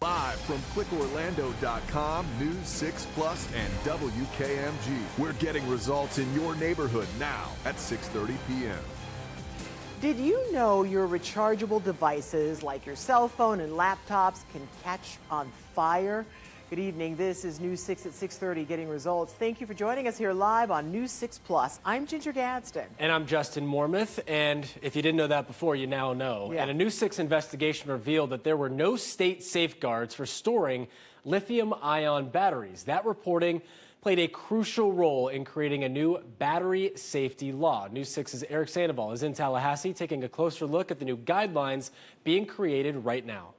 Live from clickorlando.com, News 6 Plus, and WKMG. We're getting results in your neighborhood now at 6:30 p.m. Did you know your rechargeable devices like your cell phone and laptops can catch on fire? Good evening. This is News 6 at 6:30 getting results. Thank you for joining us here live on News 6 Plus. I'm Ginger Gadsden. And I'm Justin Mormouth. And if you didn't know that before, you now know. Yeah. And a News 6 investigation revealed that there were no state safeguards for storing lithium-ion batteries. That reporting played a crucial role in creating a new battery safety law. News 6's Eric Sandoval is in Tallahassee taking a closer look at the new guidelines being created right now.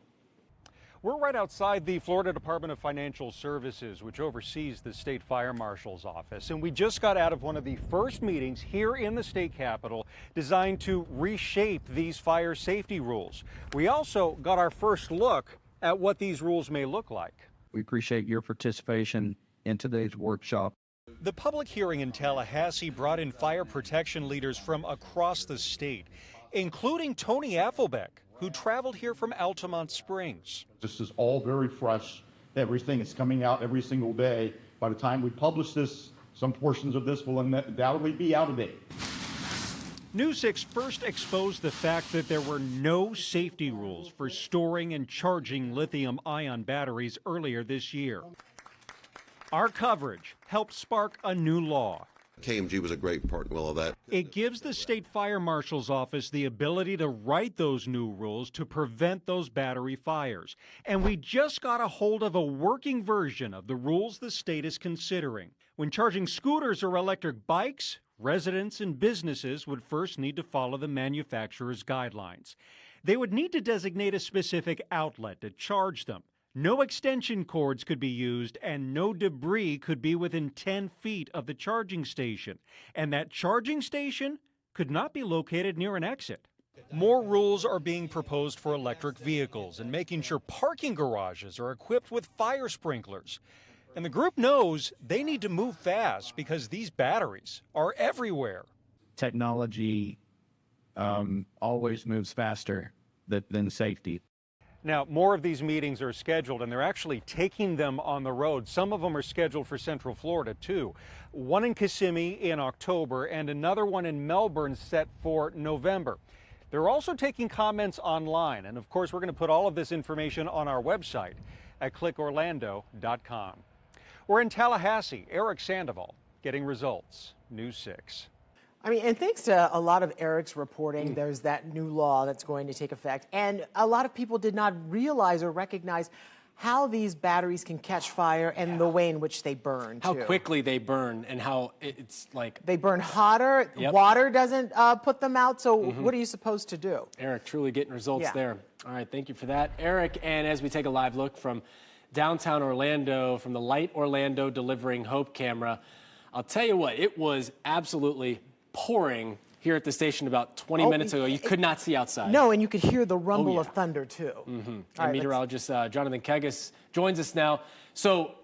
We're right outside the Florida Department of Financial Services, which oversees the state fire marshal's office. And we just got out of one of the first meetings here in the state capitol designed to reshape these fire safety rules. We also got our first look at what these rules may look like. We appreciate your participation in today's workshop. The public hearing in Tallahassee brought in fire protection leaders from across the state, including Tony Affelbeck, who traveled here from Altamont Springs. This is all very fresh. Everything is coming out every single day. By the time we publish this, some portions of this will undoubtedly be out of date. News 6 first exposed the fact that there were no safety rules for storing and charging lithium-ion batteries earlier this year. Our coverage helped spark a new law. KMG was a great part in all of that. It gives the state fire marshal's office the ability to write those new rules to prevent those battery fires. And we just got a hold of a working version of the rules the state is considering. When charging scooters or electric bikes, residents and businesses would first need to follow the manufacturer's guidelines. They would need to designate a specific outlet to charge them. No extension cords could be used, and no debris could be within 10 feet of the charging station. And that charging station could not be located near an exit. More rules are being proposed for electric vehicles and making sure parking garages are equipped with fire sprinklers. And the group knows they need to move fast because these batteries are everywhere. Technology always moves faster than safety. Now, more of these meetings are scheduled, and they're actually taking them on the road. Some of them are scheduled for Central Florida, too. One in Kissimmee in October, and another one in Melbourne set for November. They're also taking comments online, and of course, we're going to put all of this information on our website at clickorlando.com. We're in Tallahassee. Eric Sandoval, getting results. News 6. I mean, and thanks to a lot of Eric's reporting, there's that new law that's going to take effect. And a lot of people did not realize or recognize how these batteries can catch fire and the way in which they burn, How too. quickly they burn and how it's like... They burn hotter. Yep. Water doesn't put them out. So what are you supposed to do? Eric, truly getting results Yeah. there. All right, thank you for that, Eric. And as we take a live look from downtown Orlando, from the Light Orlando Delivering Hope camera, I'll tell you what, it was absolutely pouring here at the station about 20 minutes ago. You could not see outside. No, and you could hear the rumble yeah. of thunder, too. And right, meteorologist Jonathan Kegas joins us now. So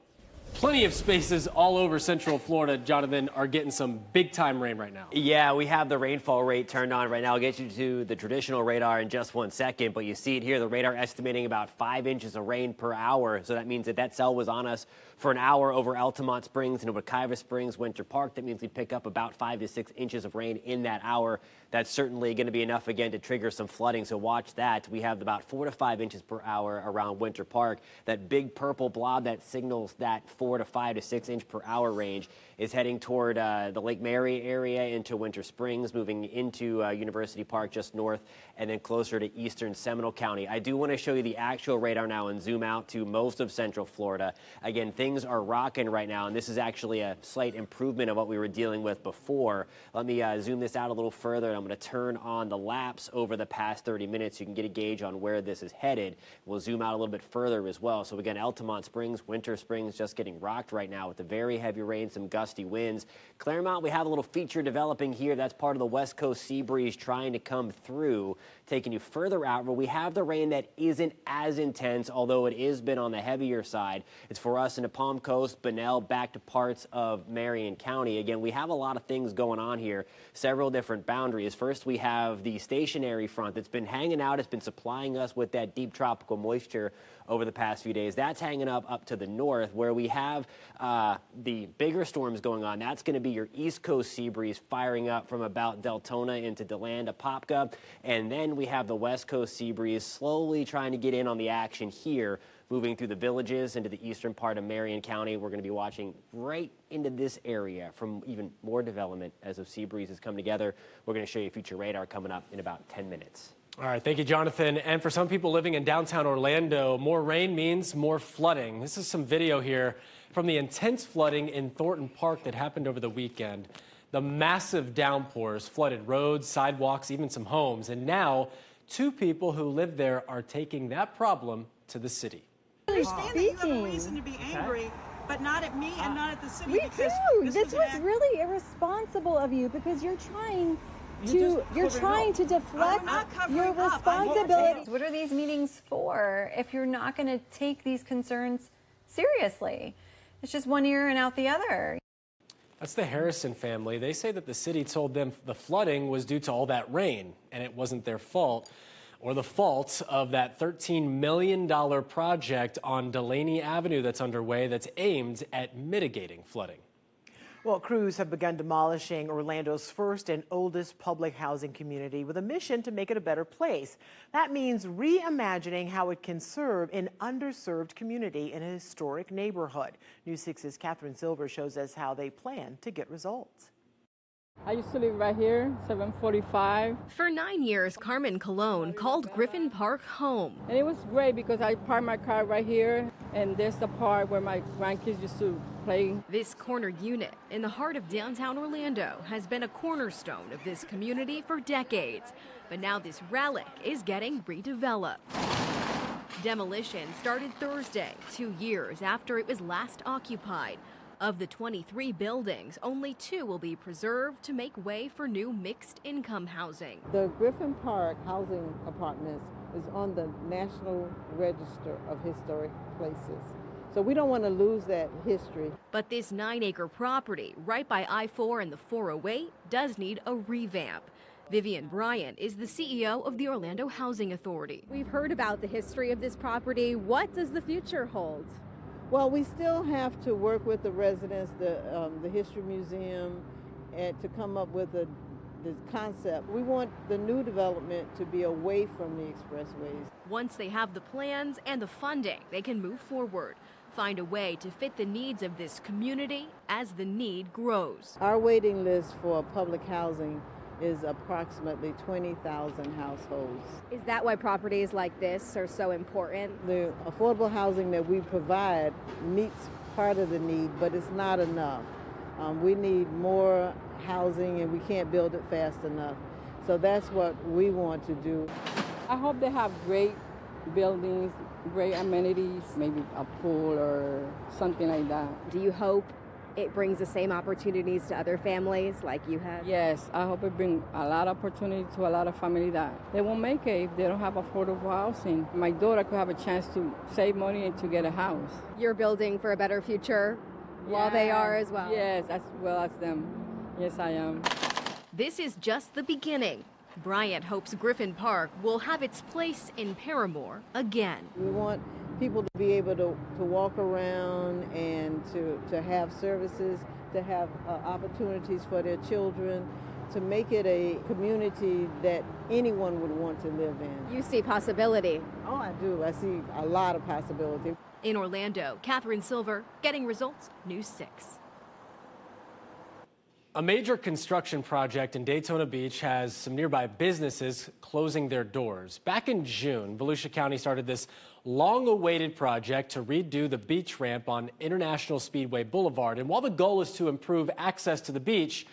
plenty of spaces all over Central Florida, Jonathan, are getting some big-time rain right now. Yeah, we have the rainfall rate turned on right now. I'll get you to the traditional radar in just 1 second, but you see it here. The radar estimating about 5 inches of rain per hour. So that means that cell was on us for an hour over Altamont Springs and over Wekiva Springs, Winter Park. That means we pick up about 5 to 6 inches of rain in that hour. That's certainly going to be enough again to trigger some flooding. So watch that. We have about 4 to 5 inches per hour around Winter Park. That big purple blob that signals that 4 to 5 to 6 inch per hour range is heading toward the Lake Mary area into Winter Springs, moving into University Park just north, and then closer to eastern Seminole County. I do want to show you the actual radar now and zoom out to most of Central Florida. Again, things are rocking right now, and this is actually a slight improvement of what we were dealing with before. Let me zoom this out a little further, and I'm going to turn on the laps over the past 30 minutes so you can get a gauge on where this is headed. We'll zoom out a little bit further as well. So again, Altamont Springs, Winter Springs just getting rocked right now with the very heavy rain, some gusty winds. Claremont, we have a little feature developing here. That's part of the West Coast sea breeze trying to come through, taking you further out where we have the rain that isn't as intense, although it has been on the heavier side. It's for us in a Palm Coast, Bunnell, back to parts of Marion County. Again, we have a lot of things going on here, several different boundaries. First, we have the stationary front that's been hanging out. It's been supplying us with that deep tropical moisture over the past few days. That's hanging up to the north, where we have the bigger storms going on. That's going to be your East Coast sea breeze firing up from about Daytona into DeLand, Apopka. And then we have the West Coast sea breeze slowly trying to get in on the action here, moving through the villages into the eastern part of Marion County. We're going to be watching right into this area from even more development as those sea breezes come together. We're going to show you future radar coming up in about 10 minutes. All right, thank you, Jonathan. And for some people living in downtown Orlando, more rain means more flooding. This is some video here from the intense flooding in Thornton Park that happened over the weekend. The massive downpours flooded roads, sidewalks, even some homes. And now, 2 people who live there are taking that problem to the city. I understand that you have a reason to be angry, but not at me and not at the city. We do. This was really irresponsible of you because you're trying to deflect your responsibility. What are these meetings for if you're not going to take these concerns seriously? It's just one ear and out the other. That's the Harrison family. They say that the city told them the flooding was due to all that rain, and it wasn't their fault or the fault of that $13 million project on Delaney Avenue that's underway that's aimed at mitigating flooding. Well, crews have begun demolishing Orlando's first and oldest public housing community with a mission to make it a better place. That means reimagining how it can serve an underserved community in a historic neighborhood. News 6's Catherine Silver shows us how they plan to get results. I used to live right here, 745. For 9 years, Carmen Colon called Griffin Park home. And it was great because I parked my car right here, and there's the park where my grandkids used to play. This corner unit in the heart of downtown Orlando has been a cornerstone of this community for decades. But now this relic is getting redeveloped. Demolition started Thursday, 2 years after it was last occupied. Of the 23 buildings, only 2 will be preserved to make way for new mixed-income housing. The Griffin Park housing apartments is on the National Register of Historic Places. So we don't want to lose that history. But this 9-acre property right by I-4 and the 408 does need a revamp. Vivian Bryant is the CEO of the Orlando Housing Authority. We've heard about the history of this property. What does the future hold? Well, we still have to work with the residents, the History Museum, and to come up with this concept. We want the new development to be away from the expressways. Once they have the plans and the funding, they can move forward, find a way to fit the needs of this community as the need grows. Our waiting list for public housing is approximately 20,000 households. Is that why properties like this are so important? The affordable housing that we provide meets part of the need, but it's not enough. We need more housing and we can't build it fast enough. So that's what we want to do. I hope they have great buildings, great amenities, maybe a pool or something like that. Do you hope it brings the same opportunities to other families like you have? Yes, I hope it brings a lot of opportunity to a lot of families that they won't make it if they don't have affordable housing. My daughter could have a chance to save money and to get a house. You're building for a better future while they are as well? Yes, as well as them. Yes, I am. This is just the beginning. Bryant hopes Griffin Park will have its place in Paramore again. We want people to be able to walk around and to have services, to have opportunities for their children, to make it a community that anyone would want to live in. You see possibility? Oh, I do. I see a lot of possibility. In Orlando, Catherine Silver, Getting Results, News 6. A major construction project in Daytona Beach has some nearby businesses closing their doors. Back in June, Volusia County started this long-awaited project to redo the beach ramp on International Speedway Boulevard. And while the goal is to improve access to the beach,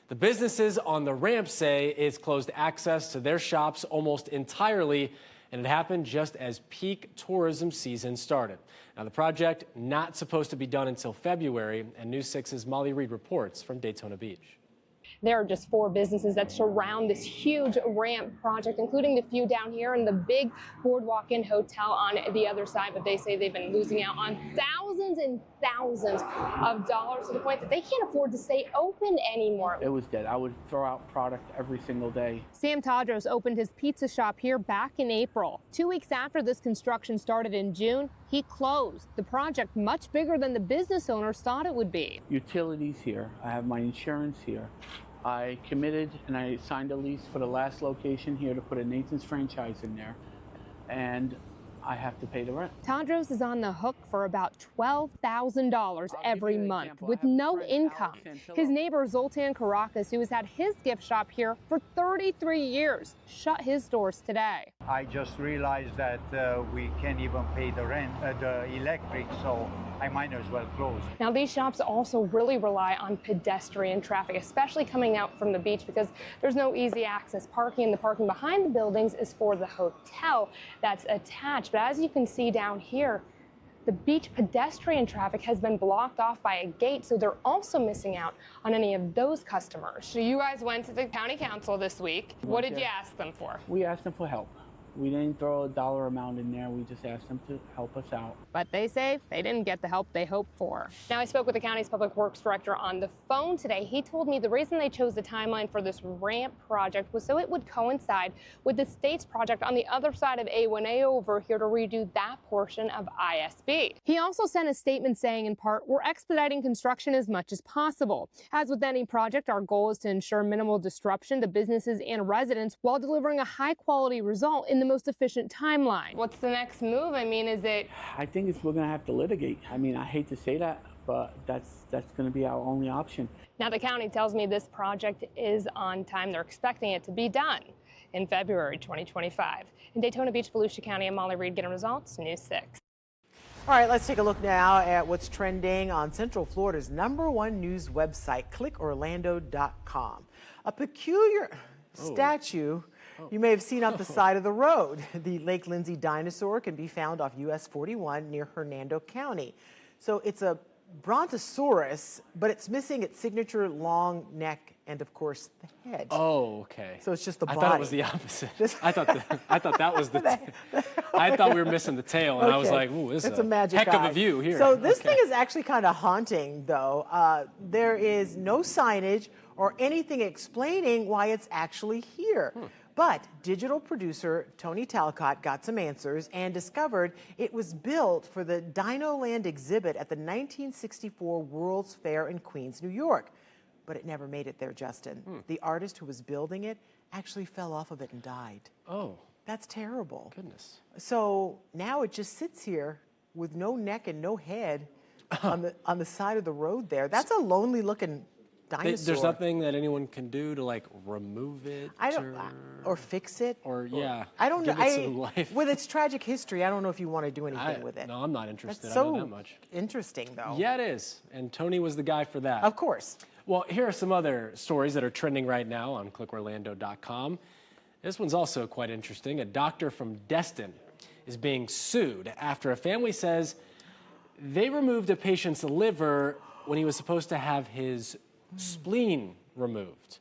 the businesses on the ramp say it's closed access to their shops almost entirely, and it happened just as peak tourism season started. Now, the project not supposed to be done until February, and News 6's Molly Reed reports from Daytona Beach. There are just 4 businesses that surround this huge ramp project, including the few down here and the big Boardwalk Inn Hotel on the other side. But they say they've been losing out on thousands and thousands of dollars to the point that they can't afford to stay open anymore. It was dead. I would throw out product every single day. Sam Tadros opened his pizza shop here back in April. 2 weeks after this construction started in June, he closed. The project much bigger than the business owners thought it would be. Utilities here. I have my insurance here. I committed and I signed a lease for the last location here to put a Nathan's franchise in there. And I have to pay the rent. Tadros is on the hook for about $12,000 every month with no income. His neighbor Zoltan Caracas, who has had his gift shop here for 33 years, shut his doors today. I just realized that we can't even pay the rent, the electric, so I might as well close. Now, these shops also really rely on pedestrian traffic, especially coming out from the beach, because there's no easy access parking, and the parking behind the buildings is for the hotel that's attached. But as you can see down here, the beach pedestrian traffic has been blocked off by a gate, so they're also missing out on any of those customers. So you guys went to the county council this week. What did you ask them for? We asked them for help. We didn't throw a dollar amount in there. We just asked them to help us out. But they say they didn't get the help they hoped for. Now, I spoke with the county's public works director on the phone today. He told me the reason they chose the timeline for this ramp project was so it would coincide with the state's project on the other side of A1A over here to redo that portion of ISB. He also sent a statement saying, in part, we're expediting construction as much as possible. As with any project, our goal is to ensure minimal disruption to businesses and residents while delivering a high-quality result in the most efficient timeline. What's the next move? I mean, is it? I think we're going to have to litigate. I mean, I hate to say that, but that's going to be our only option. Now, the county tells me this project is on time. They're expecting it to be done in February 2025. In Daytona Beach, Volusia County, I'm Molly Reed, getting results, News 6. All right, let's take a look now at what's trending on Central Florida's #1 news website, clickorlando.com. A peculiar statue you may have seen off the side of the road. The Lake Lindsay dinosaur can be found off US 41 near Hernando County. So it's a brontosaurus, but it's missing its signature long neck and, of course, the head. Oh, okay. So it's just the body. I thought it was the opposite. I thought that was the. I thought we were missing the tail, and I was like, "Ooh, this is a magic heck eye. of a view here." So this thing is actually kind of haunting, though. There is no signage or anything explaining why it's actually here. But digital producer Tony Talcott got some answers and discovered it was built for the Dino Land exhibit at the 1964 World's Fair in Queens, New York. But it never made it there, Justin. The artist who was building it actually fell off of it and died. Oh. That's terrible. Goodness. So now it just sits here with no neck and no head on the side of the road there. That's a lonely looking dinosaur. There's nothing that anyone can do to like remove it or fix it, or yeah, I don't know. Give it some life. With its tragic history, I don't know if you want to do anything with it. No, I'm not interested. That's I know so that much. Interesting, though. Yeah, it is. And Tony was the guy for that. Of course. Well, here are some other stories that are trending right now on clickorlando.com. This one's also quite interesting. A doctor from Destin is being sued after a family says they removed a patient's liver when he was supposed to have his spleen removed.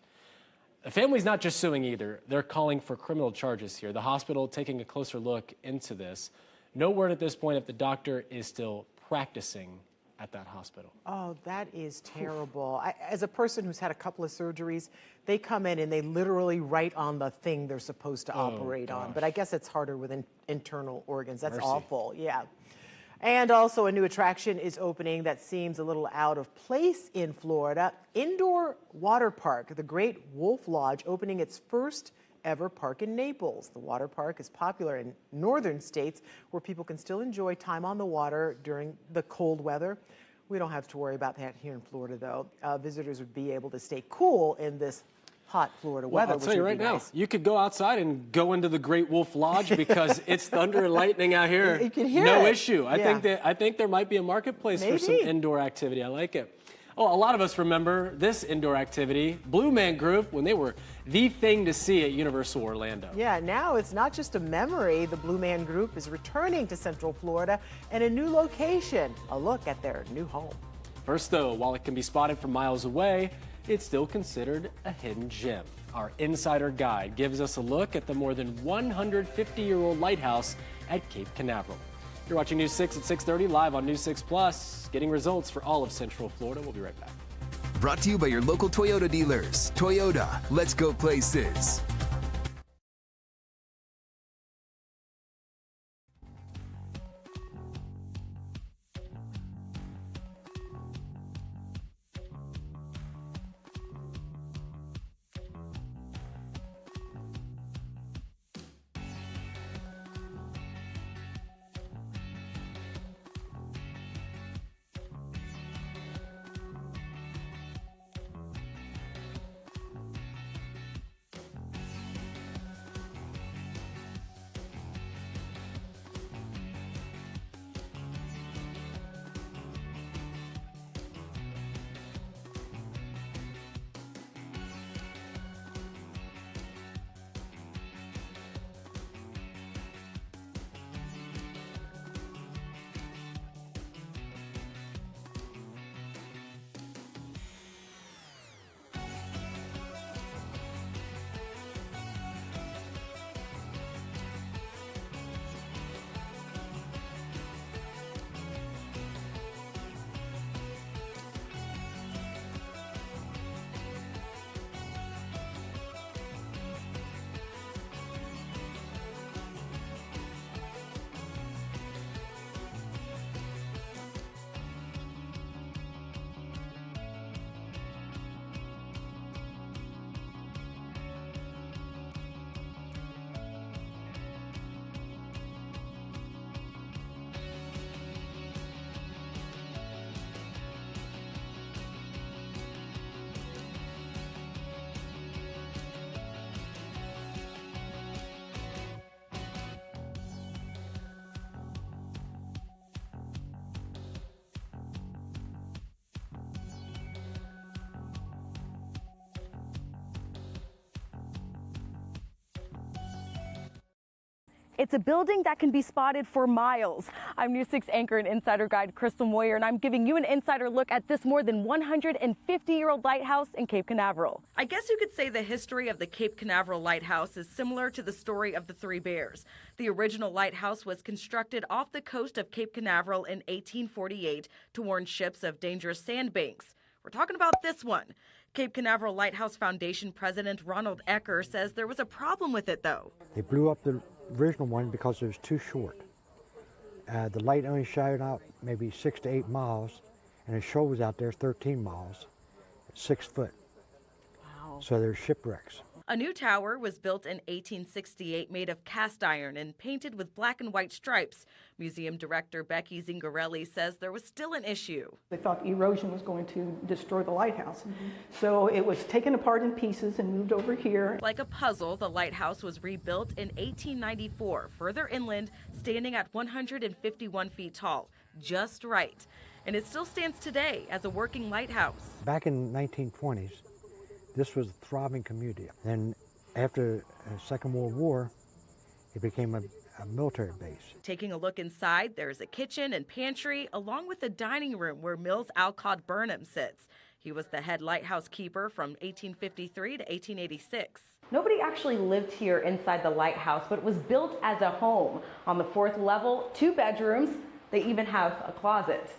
The family's not just suing either. They're calling for criminal charges here. The hospital taking a closer look into this. No word at this point if the doctor is still practicing at that hospital. Oh, that is terrible. As a person who's had a couple of surgeries, they come in and they literally write on the thing they're supposed to operate on. But I guess it's harder with internal organs. That's awful. Yeah. And also a new attraction is opening that seems a little out of place in Florida. Indoor water park, the Great Wolf Lodge, opening its first ever park in Naples. The water park is popular in northern states where people can still enjoy time on the water during the cold weather. We don't have to worry about that here in Florida, though. Visitors would be able to stay cool in this hot Florida weather. I'll tell you right now, you could go outside and go into the Great Wolf Lodge because it's thunder and lightning out here. You can hear no it. issue. I think there might be a marketplace for some indoor activity. I like it. Oh, a lot of us remember this indoor activity, Blue Man Group, when they were the thing to see at Universal Orlando. Yeah, now it's not just a memory. The Blue Man Group is returning to Central Florida and a new location. A look at their new home. First, though, while it can be spotted from miles away, it's still considered a hidden gem. Our Insider Guide gives us a look at the more than 150-year-old lighthouse at Cape Canaveral. You're watching News 6 at 6:30 live on News 6 Plus, getting results for all of Central Florida. We'll be right back. Brought to you by your local Toyota dealers. Toyota, let's go places. It's a building that can be spotted for miles. I'm News 6 anchor and Insider Guide Crystal Moyer, and I'm giving you an insider look at this more than 150-year-old lighthouse in Cape Canaveral. I guess you could say the history of the Cape Canaveral Lighthouse is similar to the story of the Three Bears. The original lighthouse was constructed off the coast of Cape Canaveral in 1848 to warn ships of dangerous sandbanks. We're talking about this one. Cape Canaveral Lighthouse Foundation President Ronald Ecker says there was a problem with it, though. They blew up the original one because it was too short. The light only shot out maybe 6 to 8 miles, and the shoal was out there 13 miles, 6 foot. Wow. So there's shipwrecks. A new tower was built in 1868 made of cast iron and painted with black and white stripes. Museum director Becky Zingarelli says there was still an issue. They thought erosion was going to destroy the lighthouse. So it was taken apart in pieces and moved over here. Like a puzzle, the lighthouse was rebuilt in 1894, further inland, standing at 151 feet tall, just right. And it still stands today as a working lighthouse. Back in the 1920s, this was a thriving community. Then after the Second World War, it became a military base. Taking a look inside, there's a kitchen and pantry, along with a dining room where Mills Alcott Burnham sits. He was the head lighthouse keeper from 1853 to 1886. Nobody actually lived here inside the lighthouse, but it was built as a home. On the 4th level, 2 bedrooms. They even have a closet.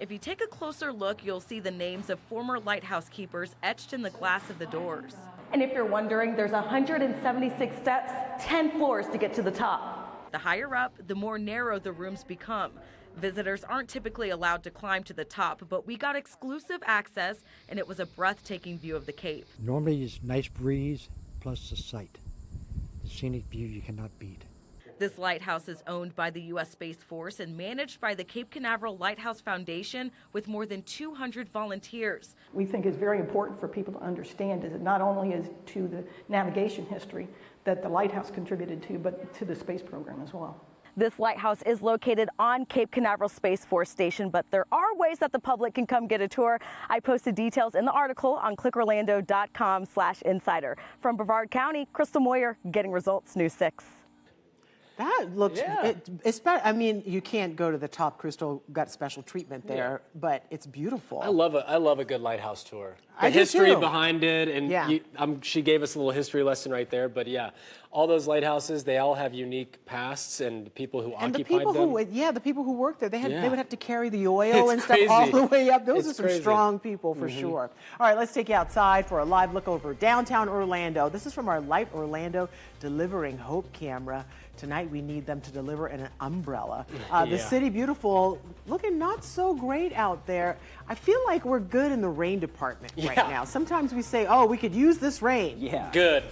If you take a closer look, you'll see the names of former lighthouse keepers etched in the glass of the doors. And if you're wondering, there's 176 steps, 10 floors to get to the top. The higher up, the more narrow the rooms become. Visitors aren't typically allowed to climb to the top, but we got exclusive access, and it was a breathtaking view of the Cape. Normally it's nice breeze plus the sight. The scenic view you cannot beat. This lighthouse is owned by the U.S. Space Force and managed by the Cape Canaveral Lighthouse Foundation with more than 200 volunteers. We think it's very important for people to understand is it not only is to the navigation history that the lighthouse contributed to, but to the space program as well. This lighthouse is located on Cape Canaveral Space Force Station, but there are ways that the public can come get a tour. I posted details in the article on clickorlando.com/insider. From Brevard County, Crystal Moyer, Getting Results, News 6. That looks, I mean, you can't go to the top. Crystal got special treatment there, but it's beautiful. I love a good lighthouse tour. The I do history too. behind it, and she gave us a little history lesson right there. But yeah, all those lighthouses, they all have unique pasts and people who And the occupied people them. the people who work there, they Yeah. would have to carry the oil It's and stuff all crazy. the way up. Those It's are some crazy. strong people for sure. All right, let's take you outside for a live look over downtown Orlando. This is from our Light Orlando Delivering Hope camera. Tonight we need them to deliver an umbrella. The city beautiful, looking not so great out there. I feel like we're good in the rain department right now. Sometimes we say, oh, we could use this rain. Yeah. Good.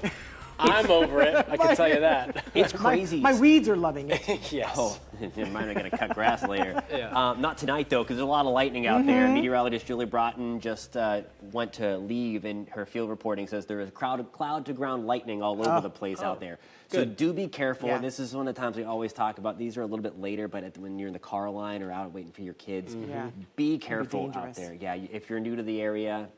I'm over it. I can tell you that. It's crazy. My weeds are loving it. Yes. Oh, mine are going to cut grass later. Yeah. Not tonight, though, because there's a lot of lightning out there. Meteorologist Julie Broughton just went to leave, and her field reporting says there is cloud-to-ground lightning all over the place out there. So do be careful. Yeah. And this is one of the times we always talk about. These are a little bit later, but when you're in the car line or out waiting for your kids, be careful out there. Yeah, if you're new to the area,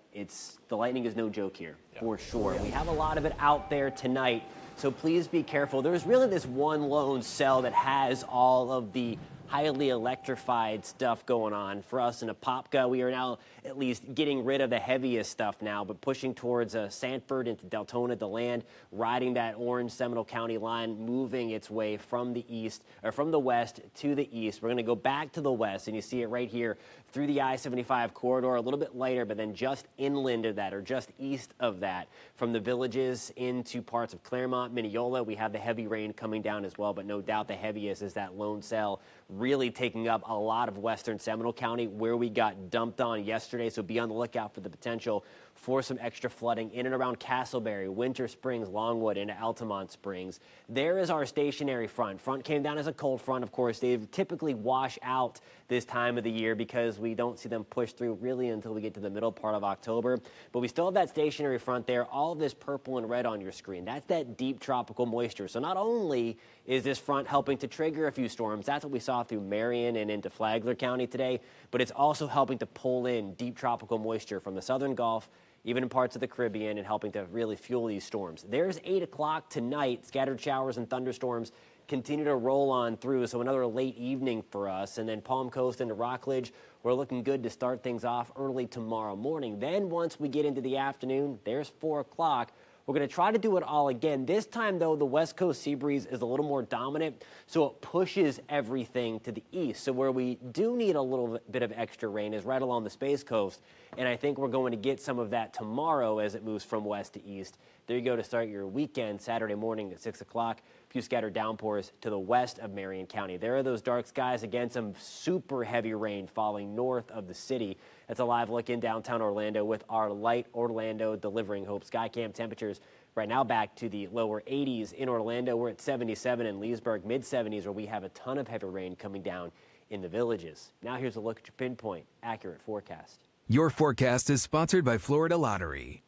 the lightning is no joke here, for sure. We have a lot of it out there tonight, so please be careful. There's really this one lone cell that has all of the highly electrified stuff going on. For us in Apopka, we are now at least getting rid of the heaviest stuff now, but pushing towards Sanford into Daytona, DeLand, riding that orange Seminole County line, moving its way from the east or from the west to the east. We're going to go back to the west, and you see it right here through the I-75 corridor, a little bit later, but then just inland of that, or just east of that, from the villages into parts of Claremont, Mineola. We have the heavy rain coming down as well, but no doubt the heaviest is that lone cell, really taking up a lot of western Seminole County, where we got dumped on yesterday. So be on the lookout for the potential for some extra flooding in and around Castleberry, Winter Springs, Longwood, into Altamont Springs. There is our stationary front. Front came down as a cold front, of course. They typically wash out this time of the year because we don't see them push through really until we get to the middle part of October. But we still have that stationary front there, all of this purple and red on your screen. That's that deep tropical moisture. So not only is this front helping to trigger a few storms, that's what we saw through Marion and into Flagler County today, but it's also helping to pull in deep tropical moisture from the southern Gulf, even in parts of the Caribbean, and helping to really fuel these storms. There's 8 o'clock tonight. Scattered showers and thunderstorms continue to roll on through, so another late evening for us. And then Palm Coast into Rockledge, we're looking good to start things off early tomorrow morning. Then once we get into the afternoon, there's 4 o'clock. We're going to try to do it all again. This time, though, the west coast sea breeze is a little more dominant, so it pushes everything to the east. So where we do need a little bit of extra rain is right along the Space Coast, and I think we're going to get some of that tomorrow as it moves from west to east. There you go to start your weekend, Saturday morning at 6 o'clock. A few scattered downpours to the west of Marion County. There are those dark skies. Again, some super heavy rain falling north of the city. That's a live look in downtown Orlando with our Light Orlando Delivering Hope Skycam. Temperatures right now back to the lower 80s in Orlando. We're at 77 in Leesburg, mid-70s, where we have a ton of heavy rain coming down in the villages. Now here's a look at your pinpoint accurate forecast. Your forecast is sponsored by Florida Lottery.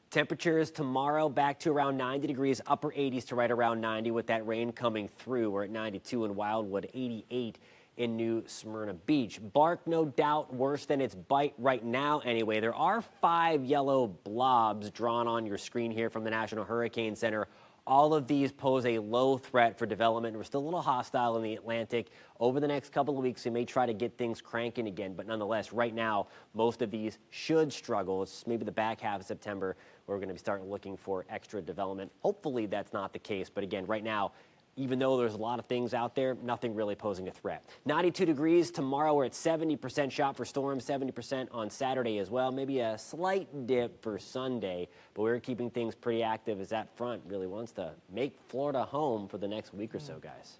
Temperatures tomorrow back to around 90 degrees, upper 80s to right around 90 with that rain coming through. We're at 92 in Wildwood, 88 in New Smyrna Beach. Bark, no doubt, worse than its bite right now anyway. There are 5 yellow blobs drawn on your screen here from the National Hurricane Center. All of these pose a low threat for development. We're still a little hostile in the Atlantic. Over the next couple of weeks, we may try to get things cranking again, but nonetheless, right now, most of these should struggle. It's maybe the back half of September where we're going to be starting looking for extra development. Hopefully that's not the case, but again, right now, even though there's a lot of things out there, nothing really posing a threat. 92 degrees tomorrow. We're at 70% shot for storms, 70% on Saturday as well. Maybe a slight dip for Sunday, but we're keeping things pretty active as that front really wants to make Florida home for the next week or so, guys.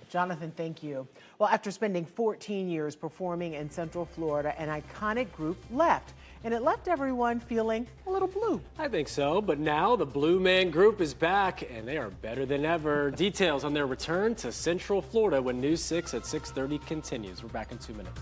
Jonathan, thank you. Well, after spending 14 years performing in Central Florida, an iconic group left, and it left everyone feeling a little blue. I think so, but now the Blue Man Group is back, and they are better than ever. Details on their return to Central Florida when News 6 at 6:30 continues. We're back in 2 minutes.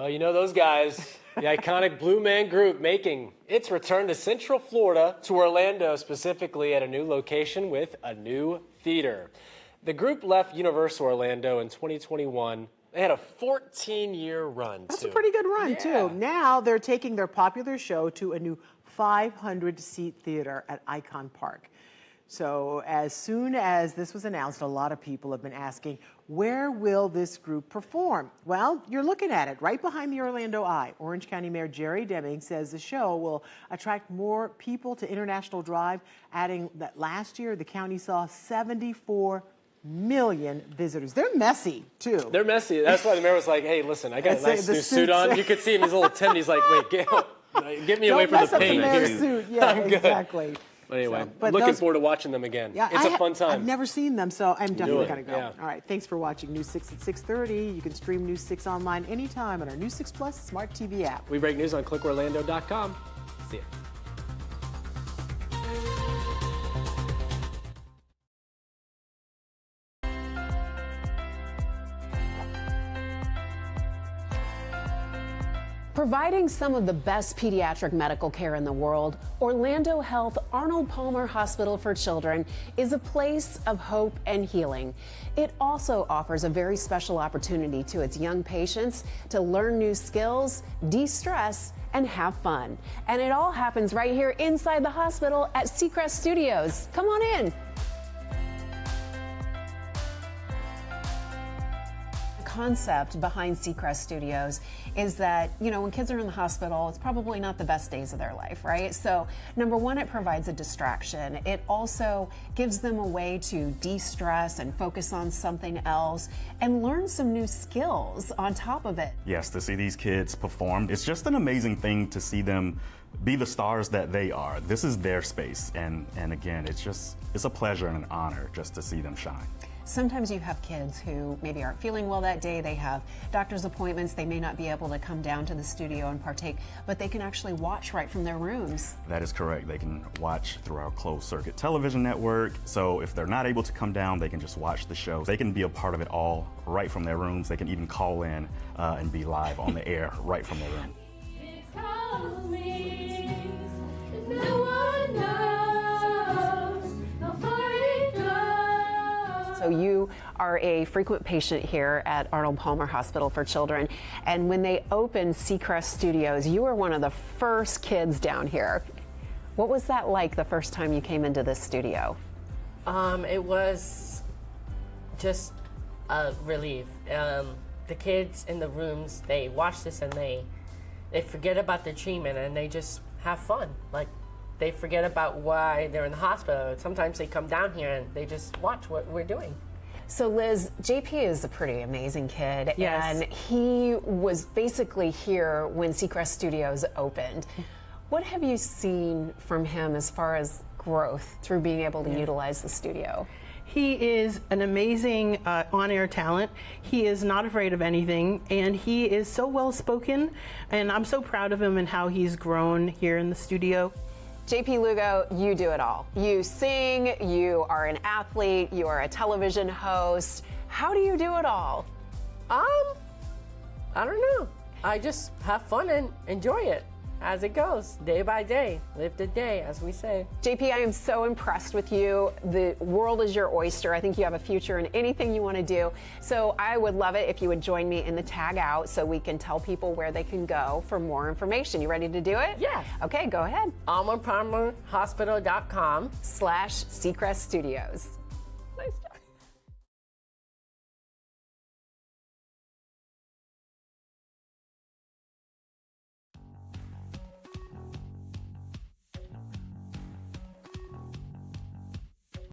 Well, you know those guys, the iconic Blue Man Group making its return to Central Florida, to Orlando specifically, at a new location with a new theater. The group left Universal Orlando in 2021. They had a 14-year run, That's a pretty good run, too. Now they're taking their popular show to a new 500-seat theater at Icon Park. So as soon as this was announced, a lot of people have been asking, where will this group perform? Well, you're looking at it right behind the Orlando Eye. Orange County Mayor Jerry Deming says the show will attract more people to International Drive, adding that last year the county saw 74 million visitors. They're messy, too. They're messy. That's why the mayor was like, hey, listen, I got a nice new suit on. You could see him, he's a little timid. He's like, wait, get me away from the paint. Don't mess up the mayor's suit. Yeah, I'm good. Exactly. But anyway, but looking forward to watching them again. Yeah, it's a fun time. I've never seen them, so I'm definitely going to go. Yeah. All right, thanks for watching News 6 at 6:30. You can stream News 6 online anytime on our News 6 Plus Smart TV app. We break news on clickorlando.com. See ya. Providing some of the best pediatric medical care in the world, Orlando Health Arnold Palmer Hospital for Children is a place of hope and healing. It also offers a very special opportunity to its young patients to learn new skills, de-stress, and have fun. And it all happens right here inside the hospital at Seacrest Studios. Come on in. Concept behind Seacrest Studios is that, you know, when kids are in the hospital, it's probably not the best days of their life, right? So, number one, it provides a distraction. It also gives them a way to de-stress and focus on something else and learn some new skills on top of it. Yes, to see these kids perform, it's just an amazing thing to see them be the stars that they are. This is their space, and again, it's a pleasure and an honor just to see them shine. Sometimes you have kids who maybe aren't feeling well that day, they have doctor's appointments, they may not be able to come down to the studio and partake, but they can actually watch right from their rooms. That is correct. They can watch through our closed circuit television network, so if they're not able to come down, they can just watch the show. They can be a part of it all right from their rooms. They can even call in and be live on the air right from their room. So you are a frequent patient here at Arnold Palmer Hospital for Children, and when they opened Seacrest Studios, you were one of the first kids down here. What was that like the first time you came into this studio? It was just a relief. The kids in the rooms, they watch this and they forget about the treatment and they just have fun. Like, they forget about why they're in the hospital. Sometimes they come down here and they just watch what we're doing. So Liz, JP is a pretty amazing kid, Yes. and he was basically here when Seacrest Studios opened. What have you seen from him as far as growth through being able to utilize the studio? He is an amazing on-air talent. He is not afraid of anything, and he is so well-spoken, and I'm so proud of him and how he's grown here in the studio. JP Lugo, you do it all. You sing, you are an athlete, you are a television host. How do you do it all? I don't know. I just have fun and enjoy it as it goes, day by day. Live the day, as we say. JP, I am so impressed with you. The world is your oyster. I think you have a future in anything you want to do. So I would love it if you would join me in the tag out so we can tell people where they can go for more information. You ready to do it? Yeah. Okay, go ahead. ArnoldPalmerHospital.com/Seacrest Studios.